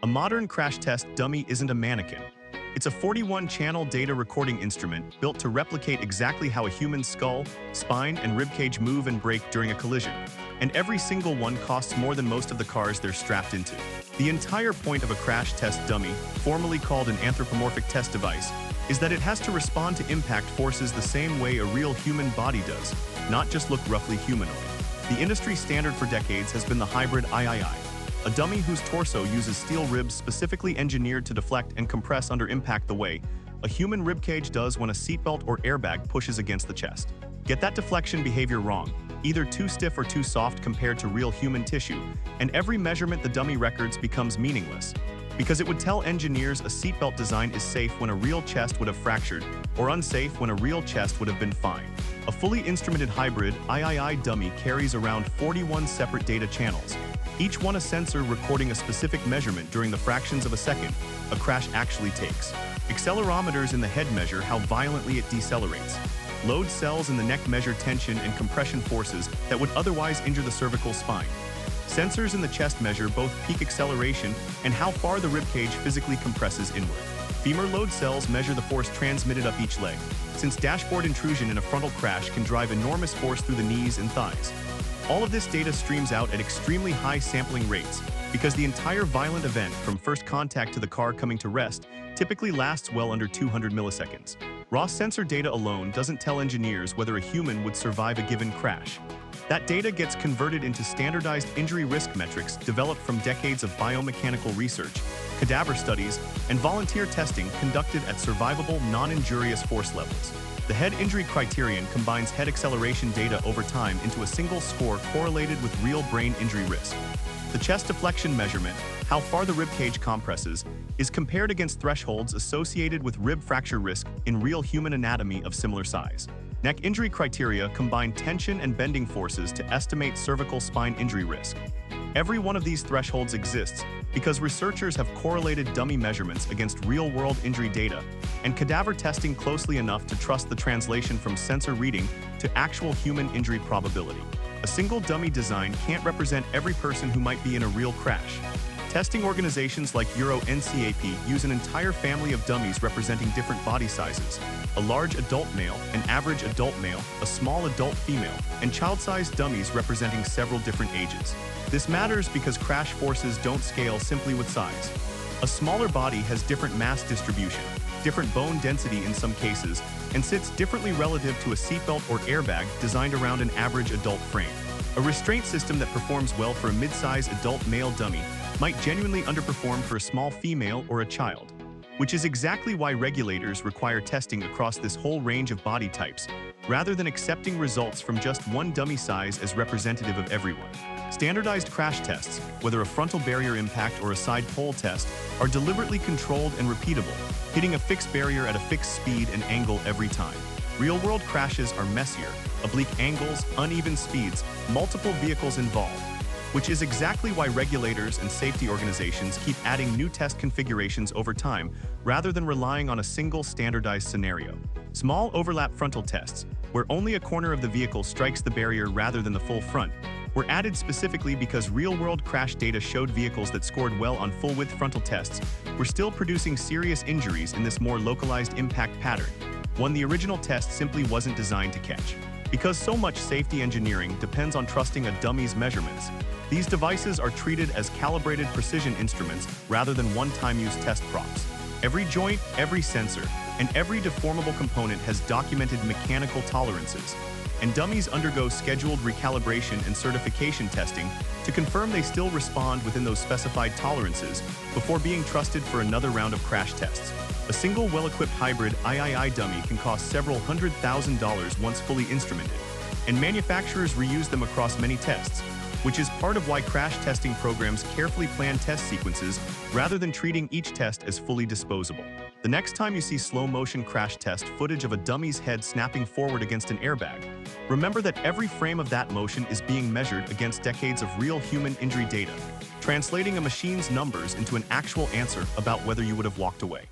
A modern crash test dummy isn't a mannequin. It's a 41-channel data recording instrument built to replicate exactly how a human's skull, spine, and ribcage move and break during a collision. And every single one costs more than most of the cars they're strapped into. The entire point of a crash test dummy, formerly called an anthropomorphic test device, is that it has to respond to impact forces the same way a real human body does, not just look roughly humanoid. The industry standard for decades has been the hybrid III, a dummy whose torso uses steel ribs specifically engineered to deflect and compress under impact the way a human ribcage does when a seatbelt or airbag pushes against the chest. Get that deflection behavior wrong, either too stiff or too soft compared to real human tissue, and every measurement the dummy records becomes meaningless. Because it would tell engineers a seatbelt design is safe when a real chest would have fractured, or unsafe when a real chest would have been fine. A fully instrumented hybrid III dummy carries around 41 separate data channels, each one a sensor recording a specific measurement during the fractions of a second a crash actually takes. Accelerometers in the head measure how violently it decelerates. Load cells in the neck measure tension and compression forces that would otherwise injure the cervical spine. Sensors in the chest measure both peak acceleration and how far the ribcage physically compresses inward. Femur load cells measure the force transmitted up each leg, since dashboard intrusion in a frontal crash can drive enormous force through the knees and thighs. All of this data streams out at extremely high sampling rates because the entire violent event from first contact to the car coming to rest typically lasts well under 200 milliseconds. Raw sensor data alone doesn't tell engineers whether a human would survive a given crash. That data gets converted into standardized injury risk metrics developed from decades of biomechanical research, cadaver studies, and volunteer testing conducted at survivable, non-injurious force levels. The head injury criterion combines head acceleration data over time into a single score correlated with real brain injury risk. The chest deflection measurement, how far the ribcage compresses, is compared against thresholds associated with rib fracture risk in real human anatomy of similar size. Neck injury criteria combine tension and bending forces to estimate cervical spine injury risk. Every one of these thresholds exists because researchers have correlated dummy measurements against real-world injury data and cadaver testing closely enough to trust the translation from sensor reading to actual human injury probability. A single dummy design can't represent every person who might be in a real crash. Testing organizations like Euro NCAP use an entire family of dummies representing different body sizes: a large adult male, an average adult male, a small adult female, and child-sized dummies representing several different ages. This matters because crash forces don't scale simply with size. A smaller body has different mass distribution, different bone density in some cases, and sits differently relative to a seatbelt or airbag designed around an average adult frame. A restraint system that performs well for a mid-size adult male dummy might genuinely underperform for a small female or a child, which is exactly why regulators require testing across this whole range of body types, rather than accepting results from just one dummy size as representative of everyone. Standardized crash tests, whether a frontal barrier impact or a side pole test, are deliberately controlled and repeatable, hitting a fixed barrier at a fixed speed and angle every time. Real-world crashes are messier, oblique angles, uneven speeds, multiple vehicles involved, which is exactly why regulators and safety organizations keep adding new test configurations over time rather than relying on a single standardized scenario. Small overlap frontal tests, where only a corner of the vehicle strikes the barrier rather than the full front, were added specifically because real-world crash data showed vehicles that scored well on full-width frontal tests were still producing serious injuries in this more localized impact pattern, one the original test simply wasn't designed to catch. Because so much safety engineering depends on trusting a dummy's measurements, these devices are treated as calibrated precision instruments rather than one-time use test props. Every joint, every sensor, and every deformable component has documented mechanical tolerances, and dummies undergo scheduled recalibration and certification testing to confirm they still respond within those specified tolerances before being trusted for another round of crash tests. A single well-equipped hybrid III dummy can cost several $100,000 once fully instrumented, and manufacturers reuse them across many tests, which is part of why crash testing programs carefully plan test sequences rather than treating each test as fully disposable. The next time you see slow-motion crash test footage of a dummy's head snapping forward against an airbag, remember that every frame of that motion is being measured against decades of real human injury data, translating a machine's numbers into an actual answer about whether you would have walked away.